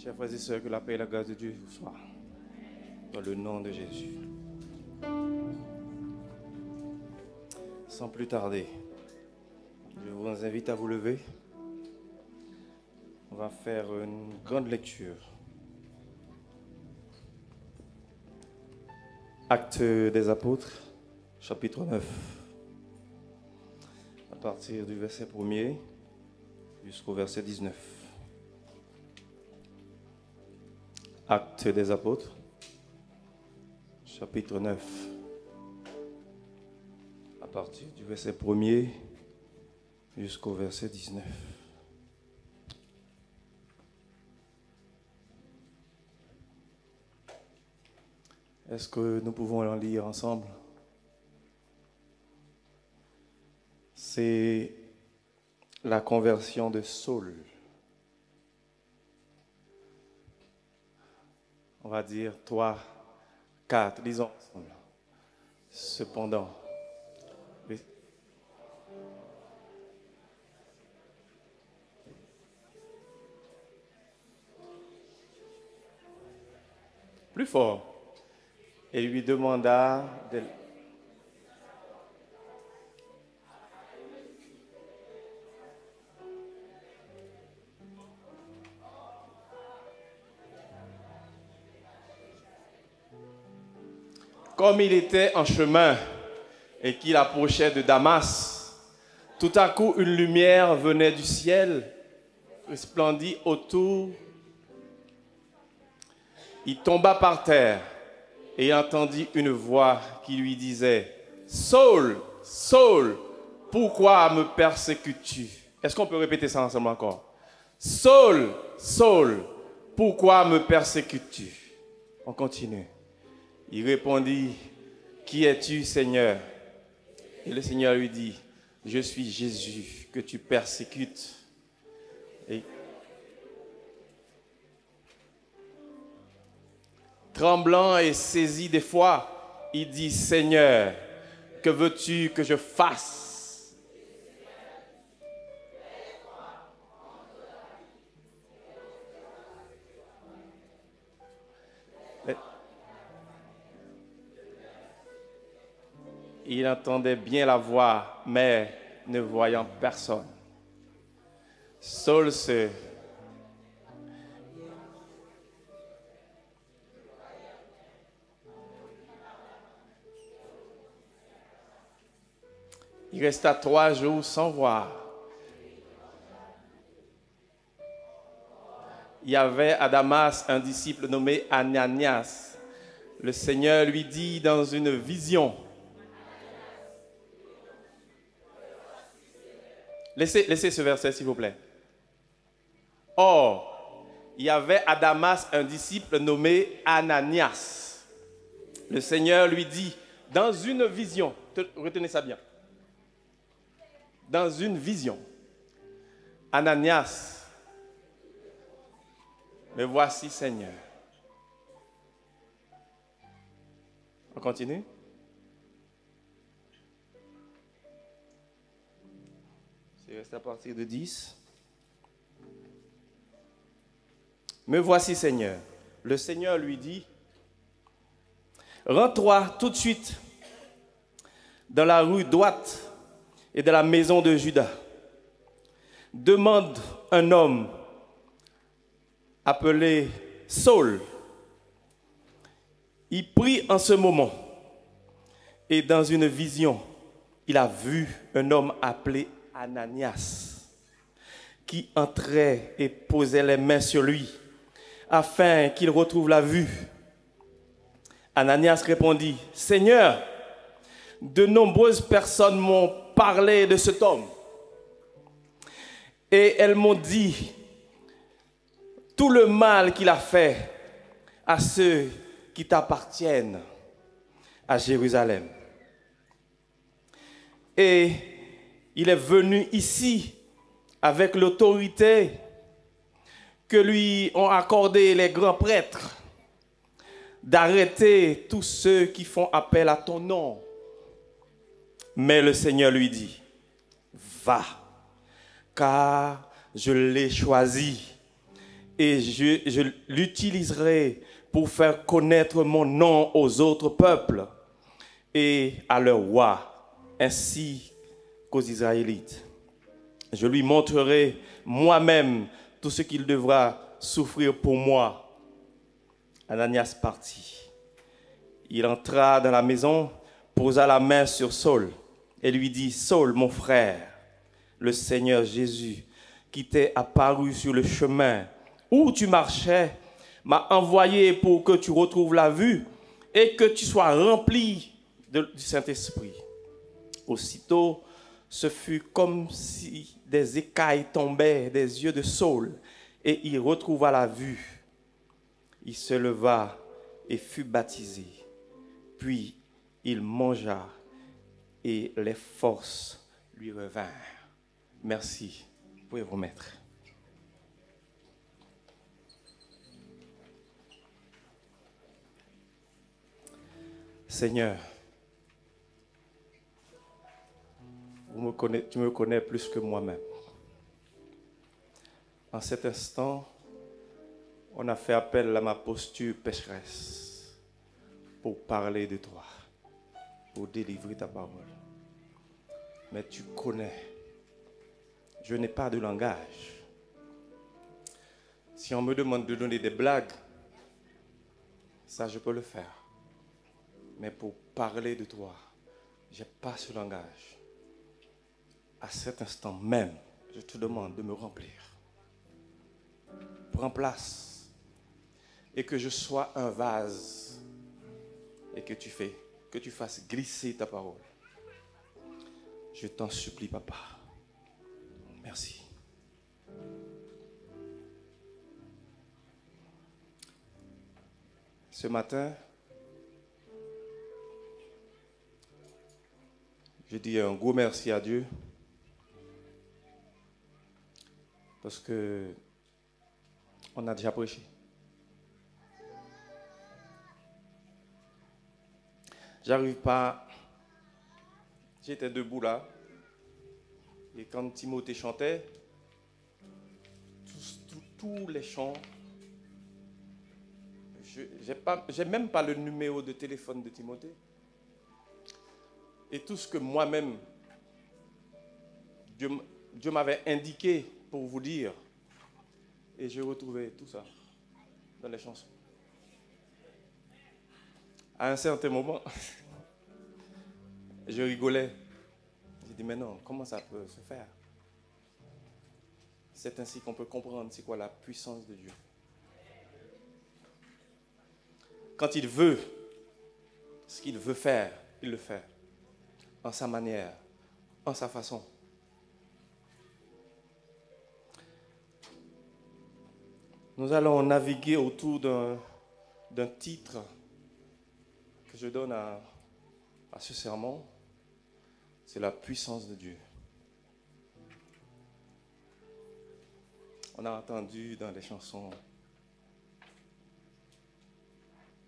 Chers frères et sœurs, que la paix et la grâce de Dieu vous soient. Dans le nom de Jésus. Sans plus tarder, je vous invite à vous lever. On va faire une grande lecture. Actes des Apôtres, chapitre 9. À partir du verset 1er jusqu'au verset 19. Actes des Apôtres, chapitre 9. À partir du verset 1er jusqu'au verset 19. Est-ce que nous pouvons en lire ensemble? C'est la conversion de Saul. On va dire 3, 4, lisons ensemble. Cependant, plus fort. Et lui demanda de... Comme il était en chemin et qu'il approchait de Damas, tout à coup une lumière venait du ciel, resplendit autour. Il tomba par terre et entendit une voix qui lui disait « Saul, Saul, pourquoi me persécutes-tu » Est-ce qu'on peut répéter ça ensemble encore? « Saul, Saul, pourquoi me persécutes-tu » On continue. Il répondit « Qui es-tu, Seigneur ?» Et le Seigneur lui dit « Je suis Jésus que tu persécutes. » Et tremblant et saisi d'effroi, il dit « Seigneur, que veux-tu que je fasse ?» Il entendait bien la voix, mais ne voyant personne. Saul Il resta 3 jours sans voir. Il y avait à Damas un disciple nommé Ananias. Le Seigneur lui dit dans une vision. Laissez ce verset, s'il vous plaît. Or, il y avait à Damas un disciple nommé Ananias. Le Seigneur lui dit dans une vision. Retenez ça bien. Dans une vision, Ananias, me voici Seigneur. On continue? C'est resté à partir de 10. Me voici Seigneur. Le Seigneur lui dit, rends-toi tout de suite dans la rue droite et de la maison de Judas. Demande un homme appelé Saul. Il prie en ce moment et dans une vision, il a vu un homme appelé Ananias qui entrait et posait les mains sur lui afin qu'il retrouve la vue. Ananias répondit, « Seigneur, de nombreuses personnes m'ont parlé de cet homme et elles m'ont dit tout le mal qu'il a fait à ceux qui t'appartiennent à Jérusalem. Et il est venu ici avec l'autorité que lui ont accordé les grands prêtres d'arrêter tous ceux qui font appel à ton nom. Mais le Seigneur lui dit, va, car je l'ai choisi et je l'utiliserai pour faire connaître mon nom aux autres peuples et à leurs rois, ainsi qu'aux Israélites. Je lui montrerai moi-même tout ce qu'il devra souffrir pour moi. Ananias partit. Il entra dans la maison, posa la main sur Saul et lui dit, Saul, mon frère, le Seigneur Jésus, qui t'est apparu sur le chemin où tu marchais, m'a envoyé pour que tu retrouves la vue et que tu sois rempli du Saint-Esprit. Aussitôt, ce fut comme si des écailles tombaient des yeux de Saul et il retrouva la vue. Il se leva et fut baptisé. Puis il mangea et les forces lui revinrent. Merci. Vous pouvez vous mettre. Seigneur, tu me connais plus que moi-même. En cet instant, on a fait appel à ma posture pécheresse pour parler de toi, pour délivrer ta parole. Mais tu connais, je n'ai pas de langage. Si on me demande de donner des blagues, ça je peux le faire. Mais pour parler de toi, je n'ai pas ce langage. À cet instant même, je te demande de me remplir. Prends place et que je sois un vase et que tu fasses glisser ta parole. Je t'en supplie, papa. Merci. Ce matin, je dis un gros merci à Dieu parce que on a déjà prêché. J'arrive pas. J'étais debout là. Et quand Timothée chantait, tous les chants, j'ai même pas le numéro de téléphone de Timothée. Et tout ce que moi-même, Dieu m'avait indiqué pour vous dire. Et j'ai retrouvé tout ça dans les chansons. À un certain moment, je rigolais. J'ai dit, mais non, comment ça peut se faire? C'est ainsi qu'on peut comprendre c'est quoi la puissance de Dieu. Quand il veut, ce qu'il veut faire, il le fait. En sa manière, en sa façon. Nous allons naviguer autour d'un titre que je donne à ce sermon. C'est la puissance de Dieu. On a entendu dans les chansons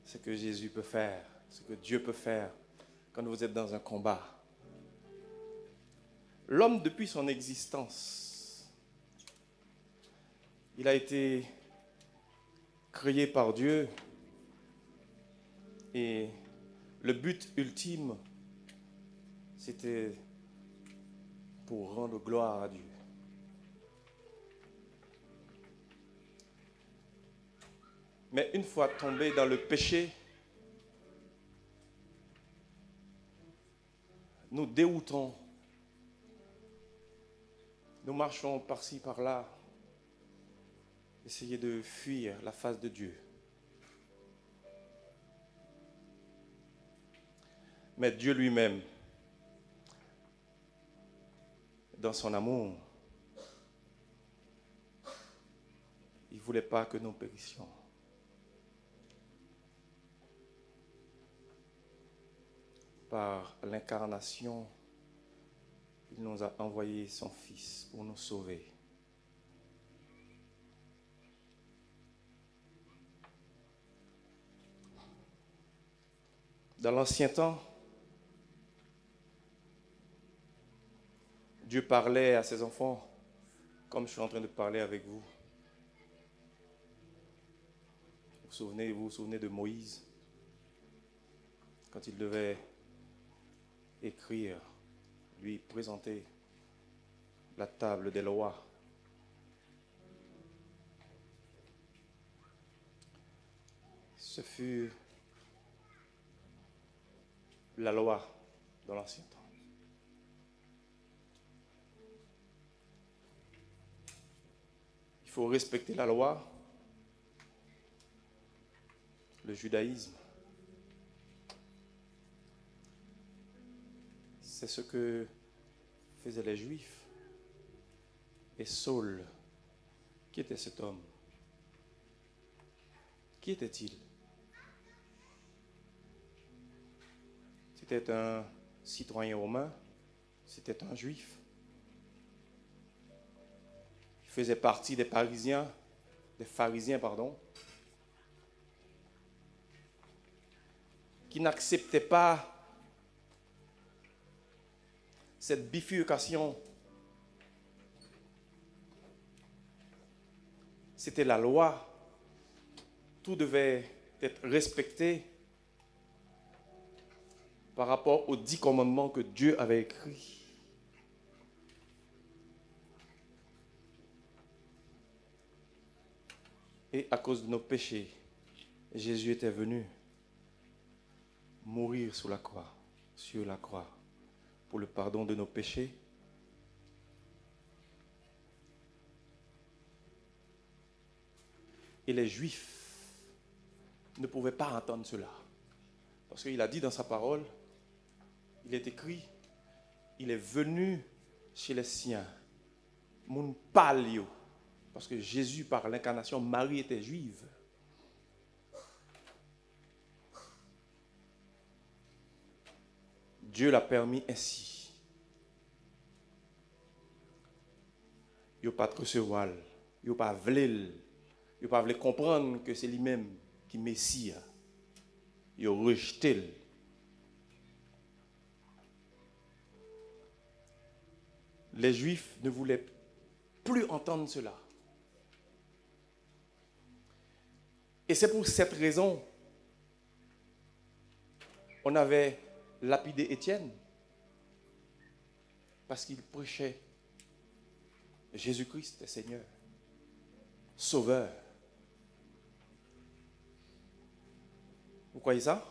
ce que Jésus peut faire, ce que Dieu peut faire quand vous êtes dans un combat. L'homme, depuis son existence, il a été créé par Dieu et le but ultime, c'était pour rendre gloire à Dieu. Mais une fois tombé dans le péché, nous déroutons. Nous marchons par-ci, par-là, essayer de fuir la face de Dieu. Mais Dieu lui-même, dans son amour, il ne voulait pas que nous périssions. Par l'incarnation, il nous a envoyé son Fils pour nous sauver. Dans l'ancien temps, Dieu parlait à ses enfants comme je suis en train de parler avec vous. Vous vous souvenez de Moïse, quand il devait écrire, lui présenter la table des lois. Ce fut la loi dans l'ancien temps. Il faut respecter la loi, le judaïsme. C'est ce que faisaient les Juifs. Et Saul, qui était cet homme? Qui était-il? C'était un citoyen romain, c'était un Juif. Il faisait partie des pharisiens, qui n'acceptaient pas cette bifurcation. C'était la loi. Tout devait être respecté par rapport aux 10 commandements que Dieu avait écrits. Et à cause de nos péchés, Jésus était venu mourir sur la croix, pour le pardon de nos péchés. Et les Juifs ne pouvaient pas entendre cela. Parce qu'il a dit dans sa parole, il est écrit, il est venu chez les siens. Moun palio. Parce que Jésus, par l'incarnation, Marie était juive. Dieu l'a permis ainsi. Il n'a pas de recevoir, il n'a pas voulu comprendre que c'est lui-même qui est Messie. Il a rejeté. Les Juifs ne voulaient plus entendre cela. Et c'est pour cette raison on avait lapidé Étienne, parce qu'il prêchait Jésus-Christ est Seigneur, Sauveur. Vous croyez ça?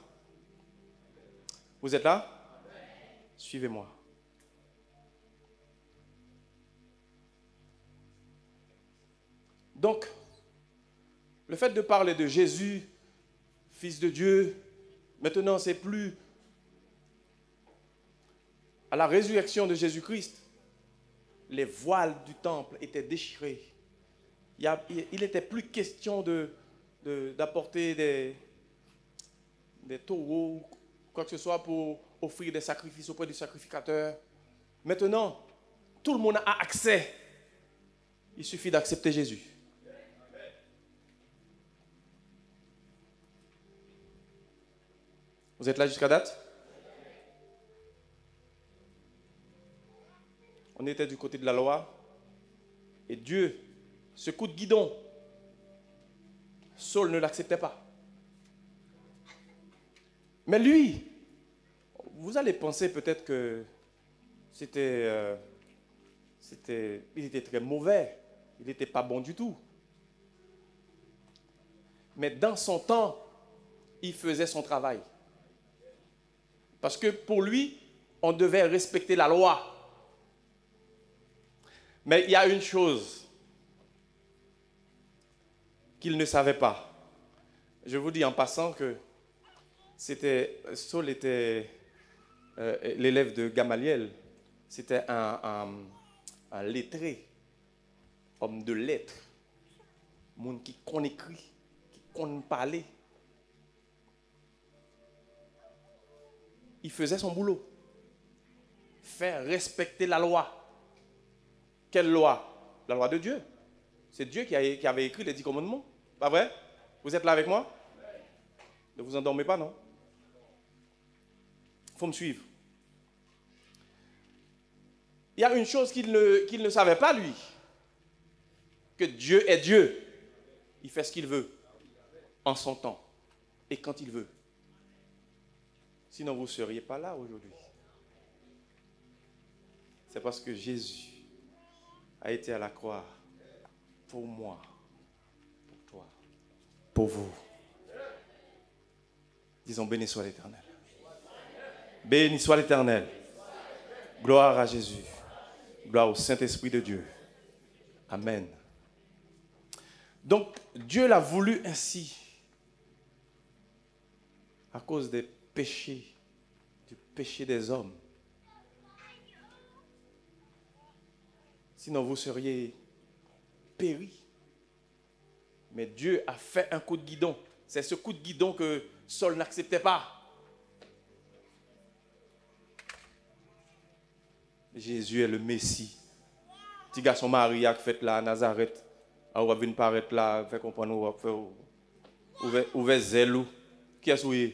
Vous êtes là? Suivez-moi. Donc, le fait de parler de Jésus, Fils de Dieu, maintenant c'est plus à la résurrection de Jésus-Christ, les voiles du temple étaient déchirés. Il n'était plus question d'apporter des taureaux, quoi que ce soit pour offrir des sacrifices auprès du sacrificateur. Maintenant, tout le monde a accès. Il suffit d'accepter Jésus. Vous êtes là jusqu'à date? On était du côté de la loi. Et Dieu, ce coup de guidon, Saul ne l'acceptait pas. Mais lui, vous allez penser peut-être que il était très mauvais. Il n'était pas bon du tout. Mais dans son temps, il faisait son travail. Parce que pour lui, on devait respecter la loi. Mais il y a une chose qu'il ne savait pas. Je vous dis en passant que Saul était l'élève de Gamaliel. C'était un lettré, homme de lettres, monde qui connaît écrit, qui connaît parler. Il faisait son boulot. Faire respecter la loi. Quelle loi? La loi de Dieu. C'est Dieu qui avait écrit les 10 commandements. Pas vrai? Vous êtes là avec moi? Ne vous endormez pas, non? Il faut me suivre. Il y a une chose qu'il ne savait pas, lui. Que Dieu est Dieu. Il fait ce qu'il veut. en son temps et quand il veut. Sinon, vous ne seriez pas là aujourd'hui. C'est parce que Jésus a été à la croix pour moi, pour toi, pour vous. Disons, béni soit l'Éternel. Béni soit l'Éternel. Gloire à Jésus. Gloire au Saint-Esprit de Dieu. Amen. Donc, Dieu l'a voulu ainsi. À cause des péchés, du péché des hommes. Sinon, vous seriez péris. Mais Dieu a fait un coup de guidon. C'est ce coup de guidon que Saul n'acceptait pas. Jésus est le Messie. Petit garçon Maria qui fait là à Nazareth, on va venir paraître là, fait comprendre, on va faire ouvert zèle. Qui est-ce que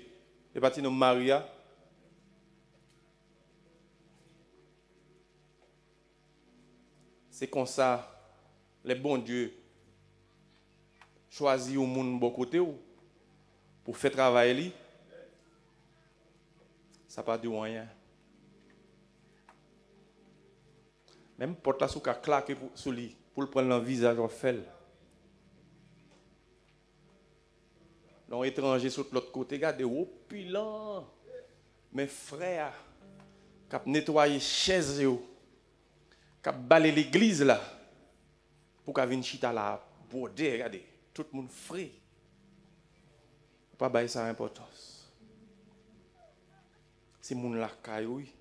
c'est parti de Maria. C'est comme ça, les bons dieux choisissent au monde bon côté pour faire travailler. Ça n'a pas de rien. Même porte la souka claquer sur lui pour le prendre dans le visage en fait. Donc étranger sur l'autre côté, regardez, opulent. Mes frères, qui ont nettoyé les chaises, qui ont balayé l'église là, pour qu'on vienne chita là, border, regardez, tout le monde frais. Pas bailler ça importance. C'est mon là, oui.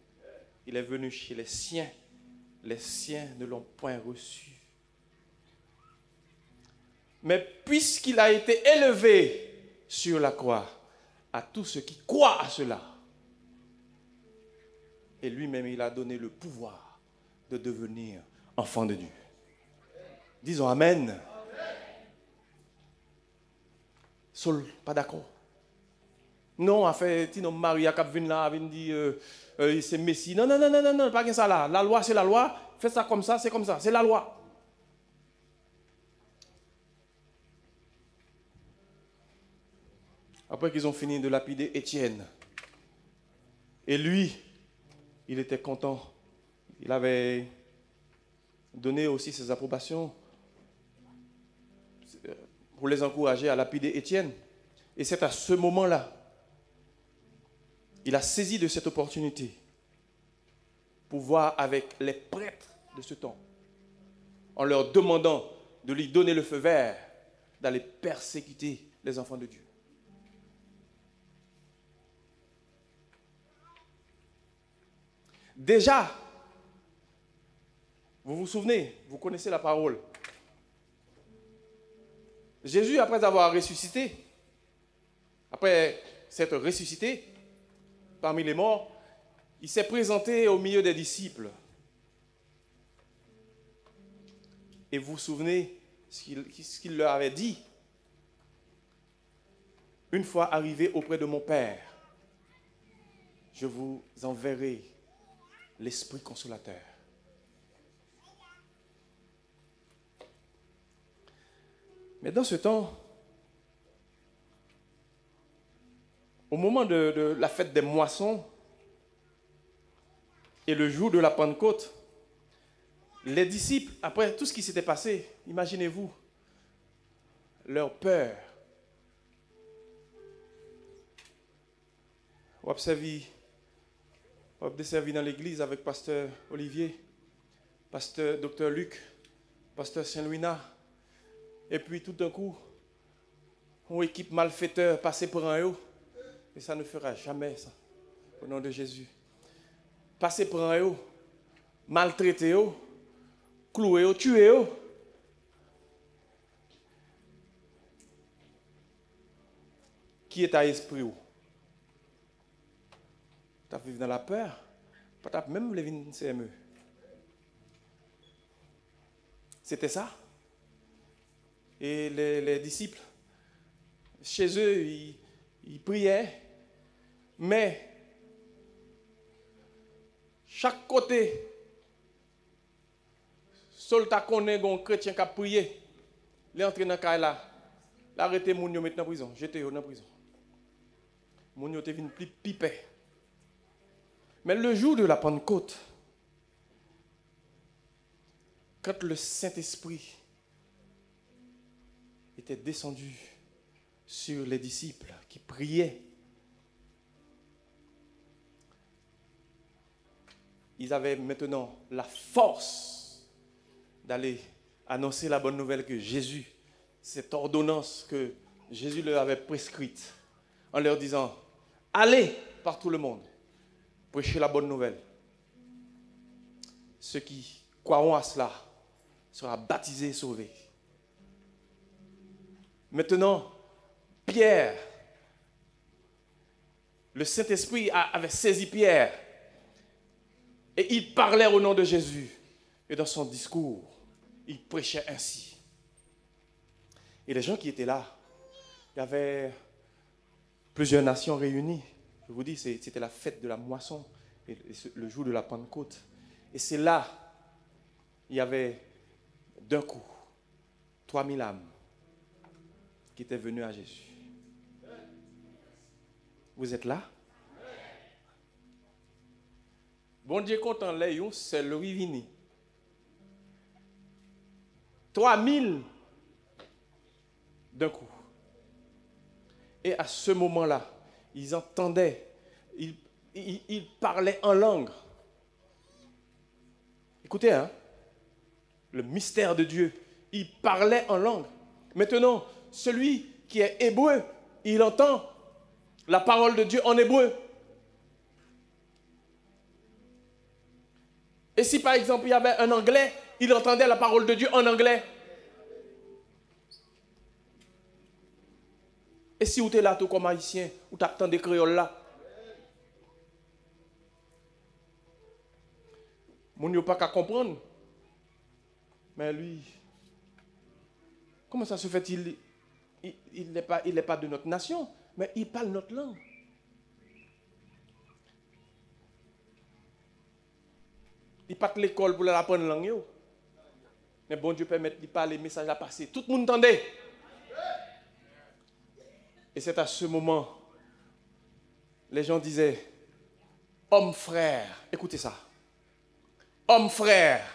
Il est venu chez les siens. Les siens ne l'ont point reçu. Mais puisqu'il a été élevé sur la croix, à tous ceux qui croient à cela, et lui-même, il a donné le pouvoir de devenir enfant de Dieu. Disons Amen. Saul, pas d'accord. Non, en fait, Maria qui vient là, vient dire c'est Messie. Non, pas que ça là. La loi, c'est la loi. Faites ça comme ça, c'est comme ça. C'est la loi. Après qu'ils ont fini de lapider Étienne. Et lui, il était content. Il avait donné aussi ses approbations pour les encourager à lapider Étienne. Et c'est à ce moment-là, il a saisi de cette opportunité pour voir avec les prêtres de ce temps, en leur demandant de lui donner le feu vert d'aller persécuter les enfants de Dieu. Déjà, vous vous souvenez, vous connaissez la parole. Jésus, après avoir ressuscité, après s'être ressuscité parmi les morts, il s'est présenté au milieu des disciples. Et vous vous souvenez ce qu'il leur avait dit? Une fois arrivé auprès de mon Père, je vous enverrai l'Esprit consolateur. Mais dans ce temps, au moment de la fête des moissons et le jour de la Pentecôte, les disciples, après tout ce qui s'était passé, imaginez-vous, leur peur. Vous observez dans l'église avec pasteur Olivier, pasteur Dr Luc, pasteur Saint-Louina, et puis tout d'un coup, une équipe malfaiteur passée pour un haut, et ça ne fera jamais ça, au nom de Jésus. Passer pour un haut, maltraiter, clouer, tuer. Qui est à esprit? Tu as vécu dans la peur, tu as même les vignes CME. C'était ça. Et les disciples, chez eux, ils priaient, mais chaque côté, seul ta connaît un chrétien qui a prié, il est entré dans le cas là, L'arrêté moun yo mettre en prison, j'étais en prison. Moun yo te vinn plus pipé. Mais le jour de la Pentecôte, quand le Saint-Esprit était descendu sur les disciples qui priaient, ils avaient maintenant la force d'aller annoncer la bonne nouvelle que Jésus, cette ordonnance que Jésus leur avait prescrite, en leur disant, allez par tout le monde, prêchez la bonne nouvelle. Ceux qui croiront à cela seront baptisés et sauvés. Maintenant, Pierre, le Saint-Esprit avait saisi Pierre et il parlait au nom de Jésus. Et dans son discours, il prêchait ainsi. Et les gens qui étaient là, il y avait plusieurs nations réunies. Je vous dis, c'était la fête de la moisson, et le jour de la Pentecôte. Et c'est là, il y avait d'un coup 3000 âmes qui étaient venues à Jésus. Vous êtes là? Bon Dieu content, c'est le rivini. 3000 d'un coup. Et à ce moment-là, ils entendaient, ils parlaient en langue. Écoutez, hein, le mystère de Dieu, ils parlaient en langue. Maintenant, celui qui est hébreu, il entend la parole de Dieu en hébreu. Et si par exemple il y avait un anglais, il entendait la parole de Dieu en anglais. Et si vous êtes là tout comme haïtien, vous t'attendez des créoles là. Mon n'a pas qu'à comprendre. Mais lui, comment ça se fait il n'est pas de notre nation, mais il parle notre langue. Il part de l'école pour apprendre la langue. Mais bon Dieu permet de parler, les messages à passer. Tout le monde entendait. Et c'est à ce moment, les gens disaient, homme frère, écoutez ça. Homme frère,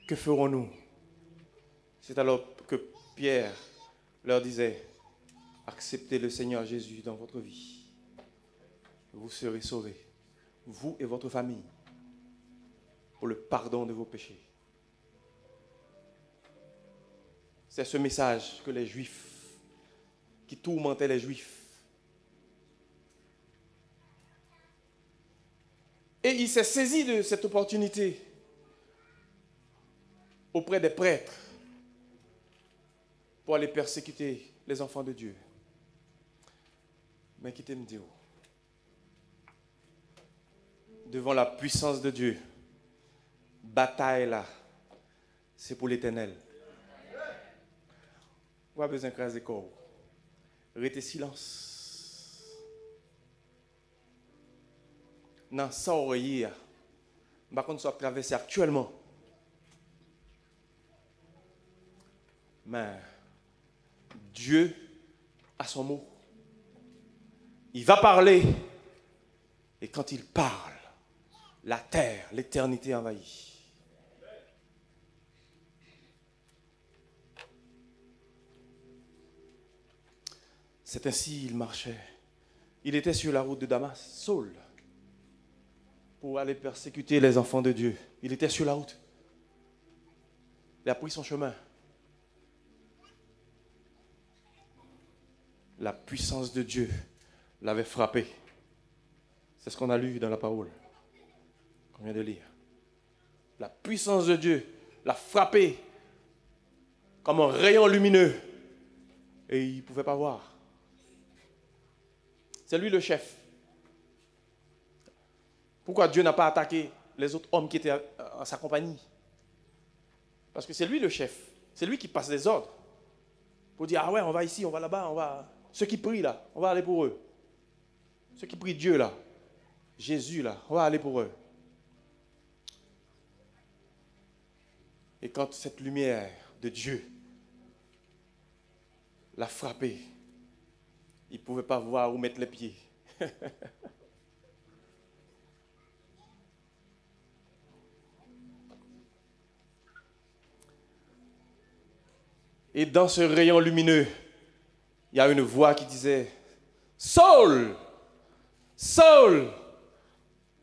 que ferons-nous? C'est alors que Pierre leur disait, acceptez le Seigneur Jésus dans votre vie. Vous serez sauvés, vous et votre famille, pour le pardon de vos péchés. C'est ce message que les Juifs, qui tourmentaient les Juifs. Et il s'est saisi de cette opportunité auprès des prêtres pour aller persécuter les enfants de Dieu. Mais quittez me dire, devant la puissance de Dieu, bataille là, c'est pour l'Éternel. On a besoin de craser corps. Restez silence. Dans ça oreiller, par contre, ça traverse actuellement. Mais Dieu a son mot. Il va parler. Et quand il parle, la terre, l'éternité envahit. C'est ainsi il marchait. Il était sur la route de Damas, Saul, pour aller persécuter les enfants de Dieu. Il était sur la route. Il a pris son chemin. La puissance de Dieu l'avait frappé. C'est ce qu'on a lu dans la parole qu'on vient de lire. La puissance de Dieu l'a frappé comme un rayon lumineux. Et il ne pouvait pas voir. C'est lui le chef. Pourquoi Dieu n'a pas attaqué les autres hommes qui étaient en sa compagnie? Parce que c'est lui le chef. C'est lui qui passe les ordres. Pour dire, ah ouais, on va ici, on va là-bas, on va... Ceux qui prient là, on va aller pour eux. Ceux qui prient Dieu là, Jésus là, on va aller pour eux. Et quand cette lumière de Dieu l'a frappé. Il ne pouvait pas voir où mettre les pieds. Et dans ce rayon lumineux, il y a une voix qui disait, « Saul, Saul,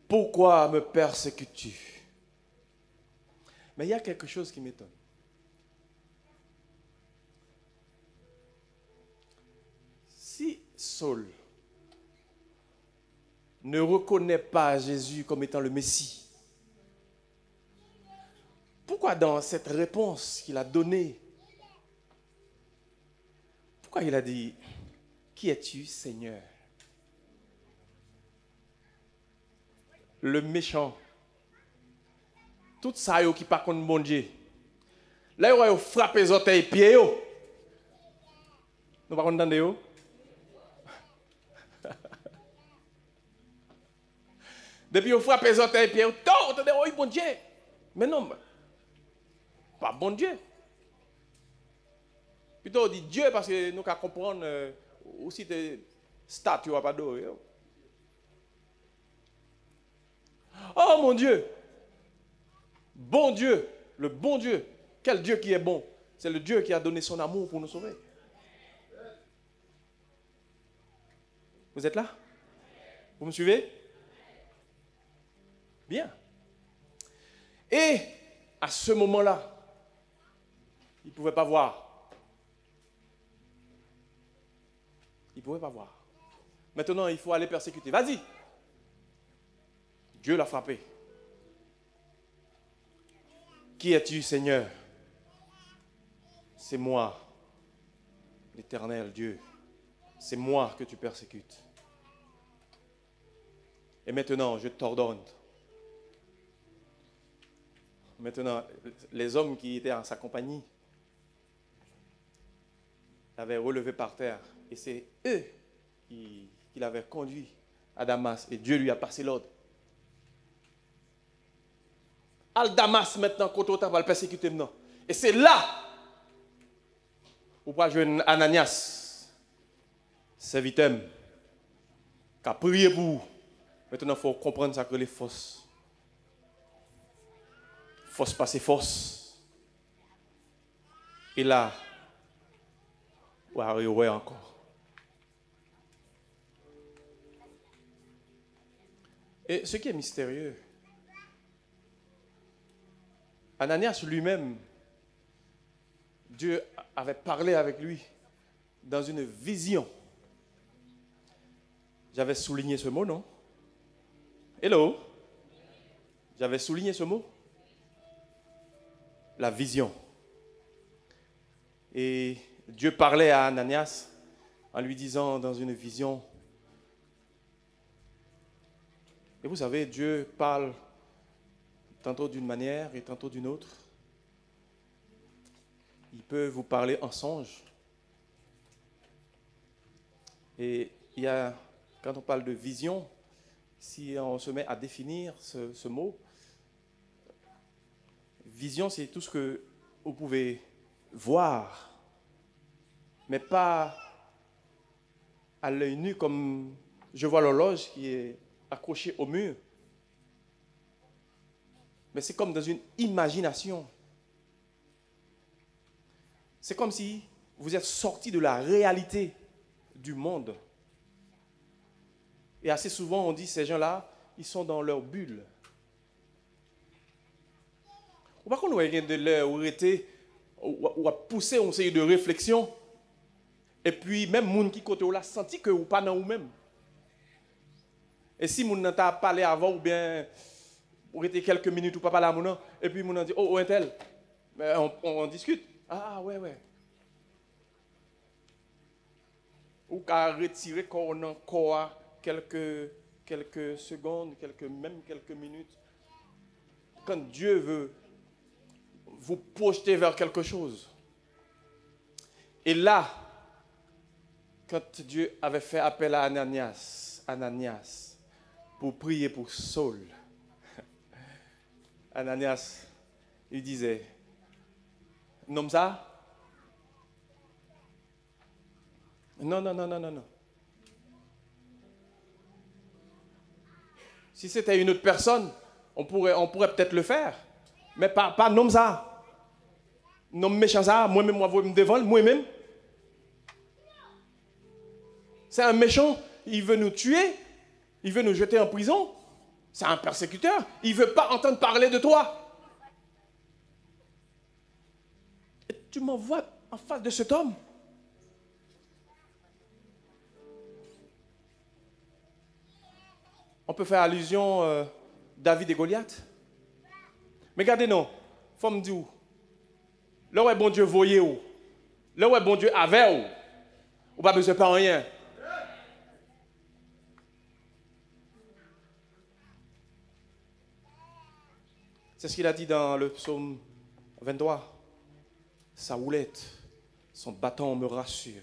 pourquoi me persécutes-tu » Mais il y a quelque chose qui m'étonne. Si Saul ne reconnaît pas Jésus comme étant le Messie, pourquoi dans cette réponse qu'il a donnée, pourquoi il a dit, « Qui es-tu, Seigneur ?» Le méchant, tout ça qui pas contre bon Dieu, là il frappe les orteils et pieds. Nous pas entendre. Depuis il frappe les orteils et pieds, attendez, oui bon Dieu. Mais non, pas bon Dieu. Plutôt on dit Dieu parce que nous pouvons comprendre aussi des statues à pas d'eau. Oh mon Dieu! Bon Dieu, le bon Dieu. Quel Dieu qui est bon? C'est le Dieu qui a donné son amour pour nous sauver. Vous êtes là? Vous me suivez? Bien. Et à ce moment-là, il ne pouvait pas voir. Il ne pouvait pas voir. Maintenant, il faut aller persécuter. Vas-y. Dieu l'a frappé. Qui es-tu, Seigneur? C'est moi, l'Éternel Dieu. C'est moi que tu persécutes. Et maintenant, je t'ordonne. Maintenant, les hommes qui étaient en sa compagnie l'avaient relevé par terre. Et c'est eux qui l'avaient conduit à Damas. Et Dieu lui a passé l'ordre. Al Damas maintenant, quand on va le persécuter maintenant. Et c'est là où va jouer Ananias, serviteur, qui a prié pour vous. Maintenant, il faut comprendre ça que les forces. Force passer force. Et là, on va arriver encore. Et ce qui est mystérieux, Ananias lui-même, Dieu avait parlé avec lui dans une vision. J'avais souligné ce mot, non? Hello? J'avais souligné ce mot? La vision. Et Dieu parlait à Ananias en lui disant dans une vision. Et vous savez, Dieu parle tantôt d'une manière et tantôt d'une autre. Il peut vous parler en songe. Et il y a, quand on parle de vision, si on se met à définir ce mot, vision, c'est tout ce que vous pouvez voir, mais pas à l'œil nu comme je vois l'horloge qui est accrochée au mur. Mais c'est comme dans une imagination. C'est comme si vous êtes sorti de la réalité du monde. Et assez souvent, on dit, ces gens-là, ils sont dans leur bulle. Ou pas qu'on aurait de leur arrêter, ou à pousser une série de réflexions, et puis même les gens qui côté là senti que vous pas dans vous-même. Et si vous n'avez pas parlé avant, ou bien vous restez quelques minutes ou pas parler à mon et puis mon dit, oh, un tel, mais on discute. Ah, ouais, ouais. Ou qu'à retirer encore quelques secondes, même quelques minutes. Quand Dieu veut vous projeter vers quelque chose. Et là, quand Dieu avait fait appel à Ananias, pour prier pour Saul, Ananias, il disait, nomme ça, Non, non, non, non, non, non. Si c'était une autre personne, on pourrait peut-être le faire. Mais pas nom ça. Nom méchant ça, moi-même, moi, me devant, moi-même. C'est un méchant, il veut nous tuer, il veut nous jeter en prison. C'est un persécuteur, il ne veut pas entendre parler de toi. Et tu m'envoies en face de cet homme. On peut faire allusion David et Goliath. Mais regardez, non, il faut me dire où. Là où est bon Dieu voyait où. Là où est bon Dieu avait où. Ou pas besoin de faire rien. C'est ce qu'il a dit dans le psaume 23. Sa houlette, son bâton me rassure.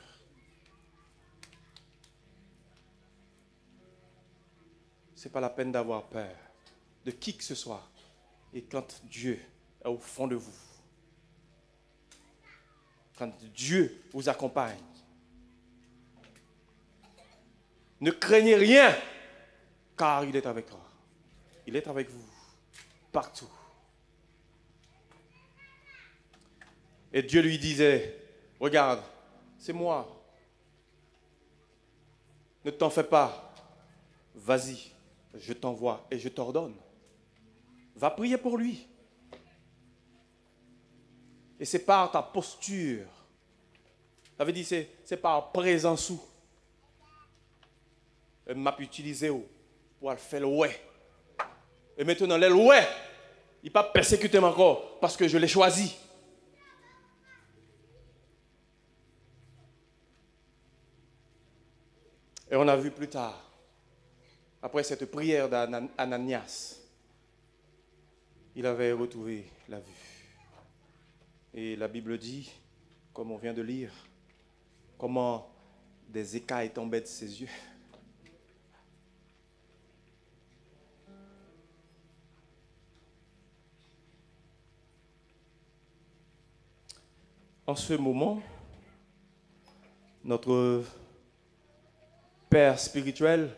Ce n'est pas la peine d'avoir peur de qui que ce soit. Et quand Dieu est au fond de vous, quand Dieu vous accompagne, ne craignez rien, car il est avec toi. Il est avec vous, partout. Et Dieu lui disait, regarde, c'est moi. Ne t'en fais pas. Vas-y, je t'envoie et je t'ordonne. Va prier pour lui. Et c'est par ta posture. Ça veut dire c'est par présence où. Elle m'a utilisé pour faire le ouais. Et maintenant, le ouais, il ne pas persécuter encore parce que je l'ai choisi. Et on a vu plus tard, après cette prière d'Ananias, il avait retrouvé la vue. Et la Bible dit, comme on vient de lire, comment des écailles tombaient de ses yeux. En ce moment, notre Père spirituel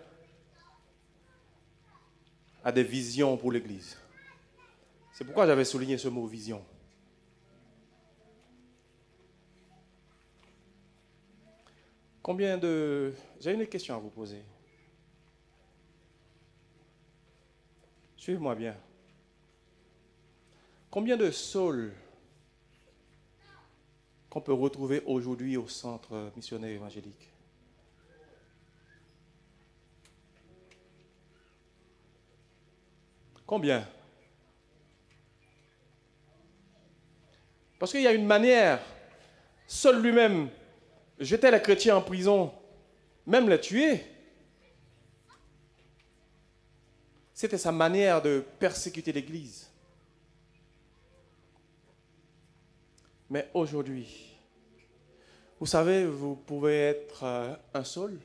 a des visions pour l'Église. C'est pourquoi j'avais souligné ce mot vision. J'ai une question à vous poser. Suivez-moi bien. Combien de saules qu'on peut retrouver aujourd'hui au centre missionnaire évangélique? Combien? Parce qu'il y a une manière, Saul lui-même jetait les chrétiens en prison, même les tuer. C'était sa manière de persécuter l'Église. Mais aujourd'hui, vous savez, vous pouvez être un Saul.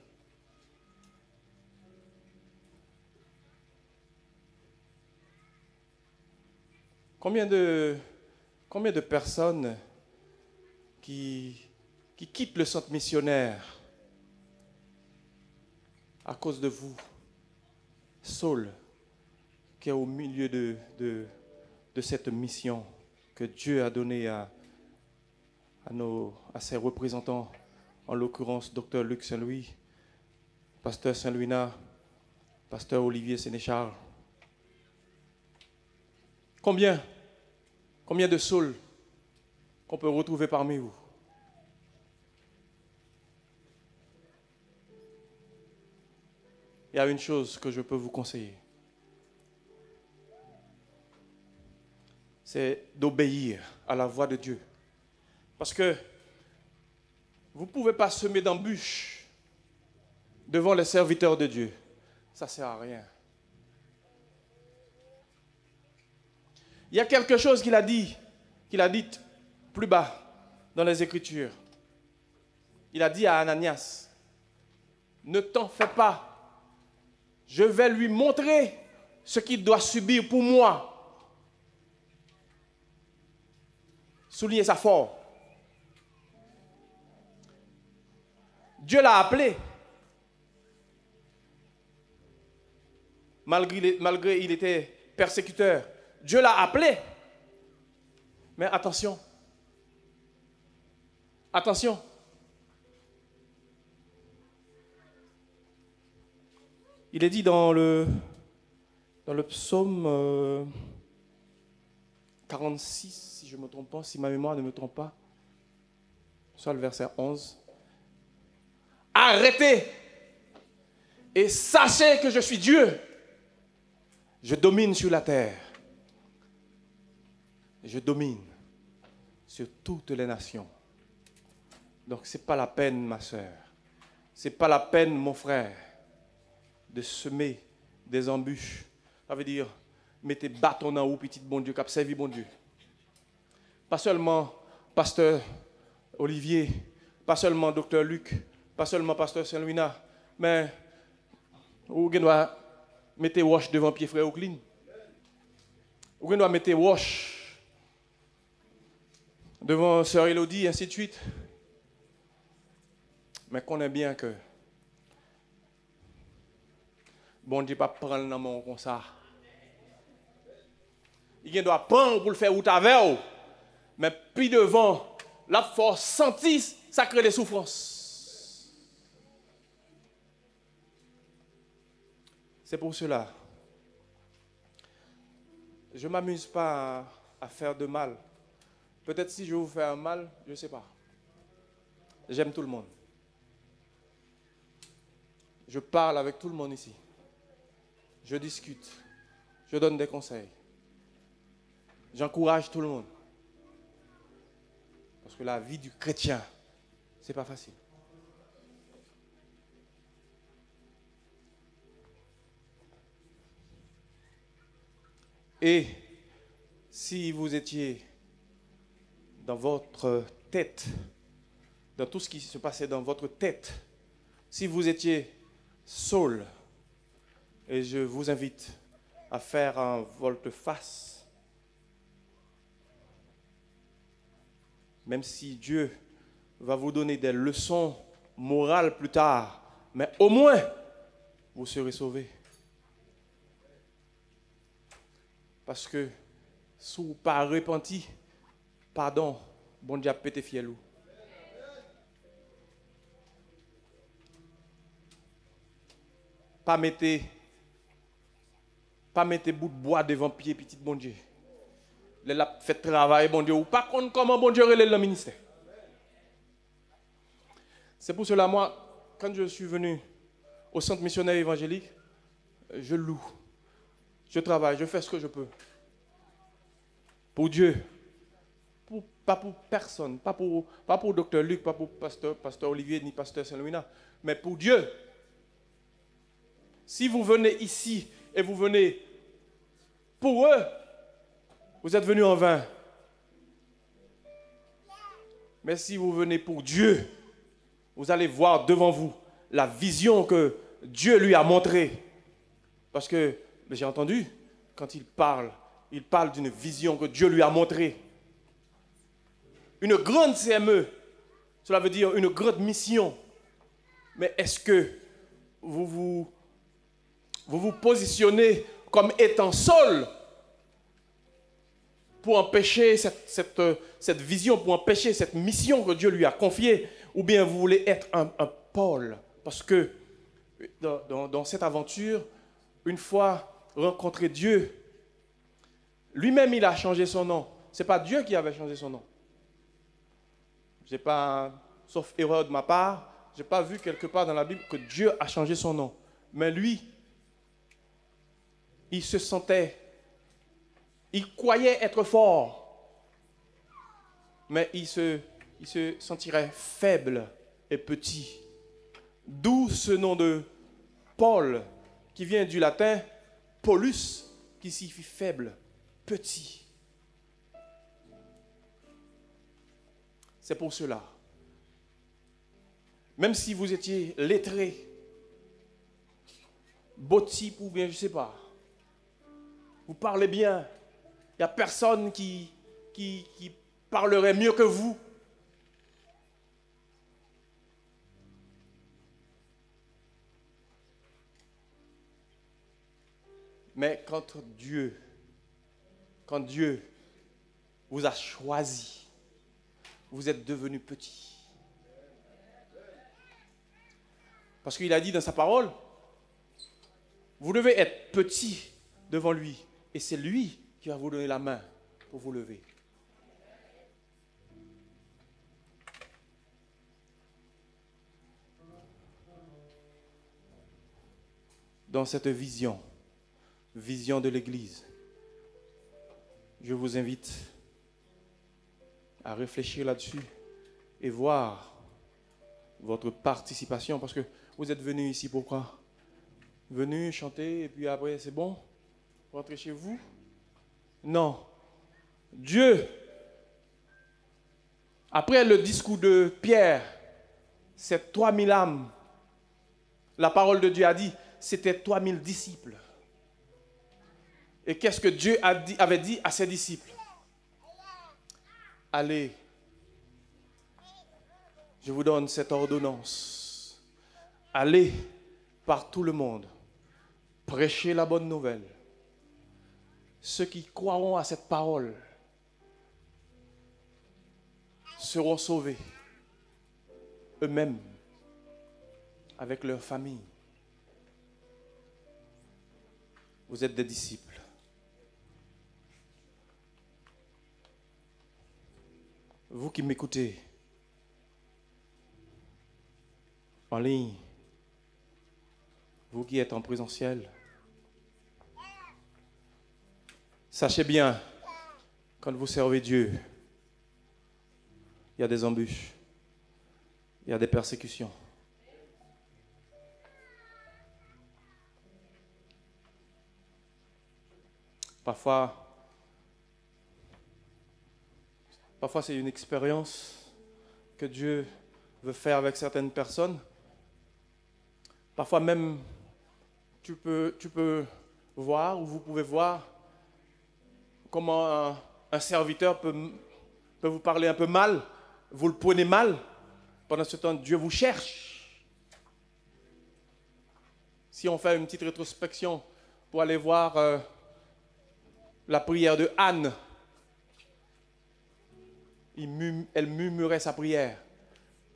Combien de personnes qui quittent le centre missionnaire à cause de vous, Saul, qui est au milieu de cette mission que Dieu a donnée à ses représentants, en l'occurrence Dr Luc Saint-Louis, Pasteur Saint-Louis-Na, Pasteur Olivier Sénéchal. Combien de saules qu'on peut retrouver parmi vous? Il y a une chose que je peux vous conseiller. C'est d'obéir à la voix de Dieu. Parce que vous ne pouvez pas semer d'embûches devant les serviteurs de Dieu. Ça ne sert à rien. Il y a quelque chose qu'il a dit plus bas dans les Écritures. Il a dit à Ananias, ne t'en fais pas, je vais lui montrer ce qu'il doit subir pour moi. Soulignez ça fort. Dieu l'a appelé. Malgré il était persécuteur. Dieu l'a appelé. Mais attention. Attention. Il est dit dans le psaume 46, si je ne me trompe pas, si ma mémoire ne me trompe pas, soit le verset 11. Arrêtez et sachez que je suis Dieu. Je domine sur la terre. Je domine sur toutes les nations. Donc ce n'est pas la peine, ma soeur. Ce n'est pas la peine, mon frère, de semer des embûches. Ça veut dire, mettez bâton dans ou petit bon Dieu, qui a servi bon Dieu. Pas seulement pasteur Olivier, pas seulement docteur Luc, pas seulement pasteur Saint-Louina, mais vous doit mettre wash devant pied frère au clean. Vous doit mettre wash devant sœur Elodie, ainsi de suite. Mais connaît bien que bon Dieu pas prendre dans mon comme ça. Il doit prendre pour le faire route avec vous. Mais puis devant, la force sentie, ça crée des souffrances. C'est pour cela. Je ne m'amuse pas à faire de mal. Peut-être si je vous fais un mal, je ne sais pas. J'aime tout le monde. Je parle avec tout le monde ici. Je discute. Je donne des conseils. J'encourage tout le monde. Parce que la vie du chrétien, ce n'est pas facile. Et si vous étiez dans votre tête, dans tout ce qui se passait dans votre tête, si vous étiez Saul, et je vous invite à faire un volte-face, même si Dieu va vous donner des leçons morales plus tard, mais au moins, vous serez sauvés. Parce que, si vous n'êtes pas repenti, pardon, bon Dieu a pété fielou. Pas mettez bout de bois devant pied petit bon Dieu. Les a fait travail bon Dieu ou pas contre comment bon Dieu relève le ministère. C'est pour cela moi quand je suis venu au centre missionnaire évangélique, je loue. Je travaille, je fais ce que je peux. Pour Dieu. Pas pour personne, pas pour docteur Luc, pas pour pasteur Olivier ni pasteur Saint-Louina, mais pour Dieu. Si vous venez ici et vous venez pour eux, vous êtes venus en vain. Mais si vous venez pour Dieu, vous allez voir devant vous la vision que Dieu lui a montrée. Parce que, j'ai entendu, quand il parle d'une vision que Dieu lui a montrée. Une grande CME, cela veut dire une grande mission. Mais est-ce que vous vous positionnez comme étant Saul pour empêcher cette vision, pour empêcher cette mission que Dieu lui a confiée, ou bien vous voulez être un Paul? Parce que dans cette aventure, une fois rencontré Dieu, lui-même il a changé son nom. Ce n'est pas Dieu qui avait changé son nom. J'ai pas, sauf erreur de ma part, je n'ai pas vu quelque part dans la Bible que Dieu a changé son nom. Mais lui, il se sentait, il croyait être fort, mais il se sentirait faible et petit. D'où ce nom de Paul, qui vient du latin Paulus, qui signifie faible, petit. C'est pour cela. Même si vous étiez lettré, beau type ou bien je ne sais pas, vous parlez bien, il n'y a personne qui parlerait mieux que vous. Mais quand Dieu vous a choisi, vous êtes devenu petit. Parce qu'il a dit dans sa parole, vous devez être petit devant lui. Et c'est lui qui va vous donner la main pour vous lever. Dans cette vision de l'Église, je vous invite à réfléchir là-dessus et voir votre participation. Parce que vous êtes venus ici pourquoi? Venus chanter et puis après c'est bon? Rentrez chez vous? Non. Dieu, après le discours de Pierre, c'est 3000 âmes. La parole de Dieu a dit, c'était 3000 disciples. Et qu'est-ce que Dieu avait dit à ses disciples? Allez, je vous donne cette ordonnance. Allez par tout le monde, prêchez la bonne nouvelle. Ceux qui croiront à cette parole seront sauvés eux-mêmes, avec leur famille. Vous êtes des disciples. Vous qui m'écoutez en ligne, vous qui êtes en présentiel, sachez bien, quand vous servez Dieu, il y a des embûches, il y a des persécutions. Parfois c'est une expérience que Dieu veut faire avec certaines personnes. Parfois même, tu peux voir, ou vous pouvez voir, comment un serviteur peut vous parler un peu mal, vous le prenez mal. Pendant ce temps, Dieu vous cherche. Si on fait une petite rétrospection pour aller voir la prière de Anne, elle murmurait sa prière.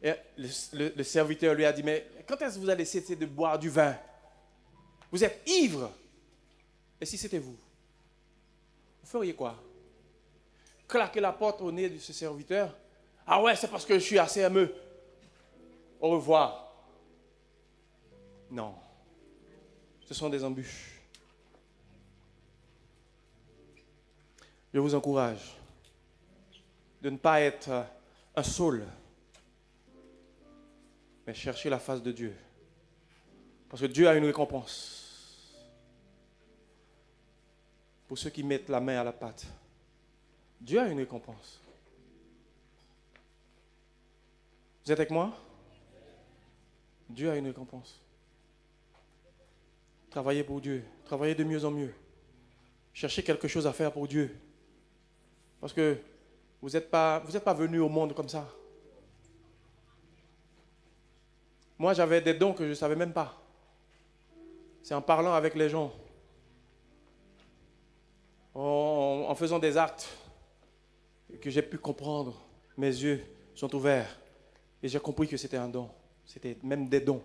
Et le serviteur lui a dit, mais quand est-ce que vous allez cesser de boire du vin? Vous êtes ivre. Et si c'était vous, vous feriez quoi? Claquer la porte au nez de ce serviteur? Ah ouais, c'est parce que je suis assez AME. Au revoir. Non. Ce sont des embûches. Je vous encourage de ne pas être un Saul, mais chercher la face de Dieu. Parce que Dieu a une récompense pour ceux qui mettent la main à la pâte. Dieu a une récompense. Vous êtes avec moi? Dieu a une récompense. Travaillez pour Dieu. Travaillez de mieux en mieux. Cherchez quelque chose à faire pour Dieu. Parce que vous n'êtes pas venus au monde comme ça. Moi, j'avais des dons que je ne savais même pas. C'est en parlant avec les gens, en faisant des actes, que j'ai pu comprendre. Mes yeux sont ouverts. Et j'ai compris que c'était un don. C'était même des dons.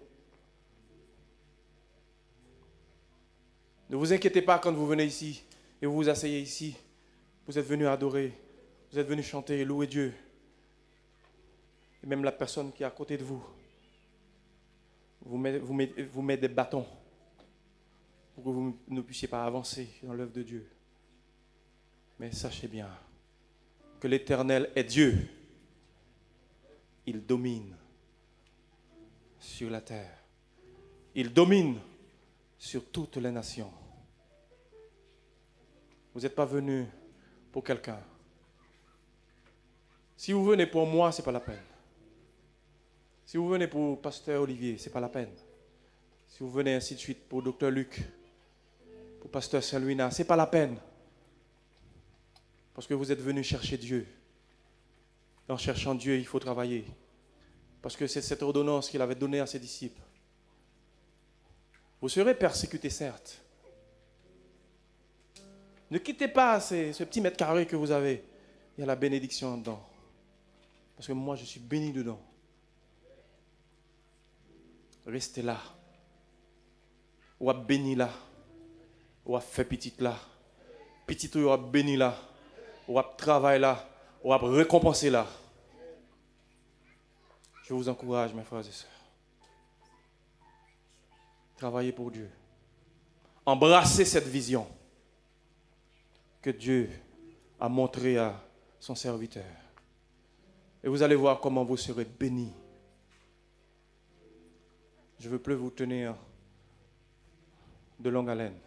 Ne vous inquiétez pas quand vous venez ici et vous vous asseyez ici. Vous êtes venus adorer. Vous êtes venus chanter et louer Dieu. Et même la personne qui est à côté de vous vous met des bâtons pour que vous ne puissiez pas avancer dans l'œuvre de Dieu. Mais sachez bien que l'Éternel est Dieu. Il domine sur la terre. Il domine sur toutes les nations. Vous n'êtes pas venus pour quelqu'un. Si vous venez pour moi, ce n'est pas la peine. Si vous venez pour Pasteur Olivier, ce n'est pas la peine. Si vous venez ainsi de suite pour Dr Luc, pour Pasteur Saint-Louina, ce n'est pas la peine. Parce que vous êtes venus chercher Dieu. En cherchant Dieu, il faut travailler. Parce que c'est cette ordonnance qu'il avait donnée à ses disciples. Vous serez persécutés, certes. Ne quittez pas ce petit mètre carré que vous avez. Il y a la bénédiction dedans. Parce que moi, je suis béni dedans. Restez là. Ou à béni là. Ou à faire petit là. Petit ou à béni là. Ou à travailler là. Ou à récompenser là. Je vous encourage, mes frères et sœurs. Travaillez pour Dieu. Embrassez cette vision que Dieu a montrée à son serviteur. Et vous allez voir comment vous serez bénis. Je ne veux plus vous tenir de longue haleine,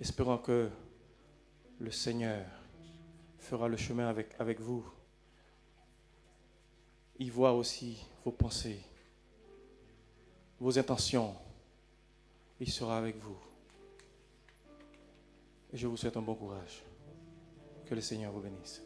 espérant que le Seigneur fera le chemin avec vous. Il voit aussi vos pensées, vos intentions. Il sera avec vous. Et je vous souhaite un bon courage. Que le Seigneur vous bénisse.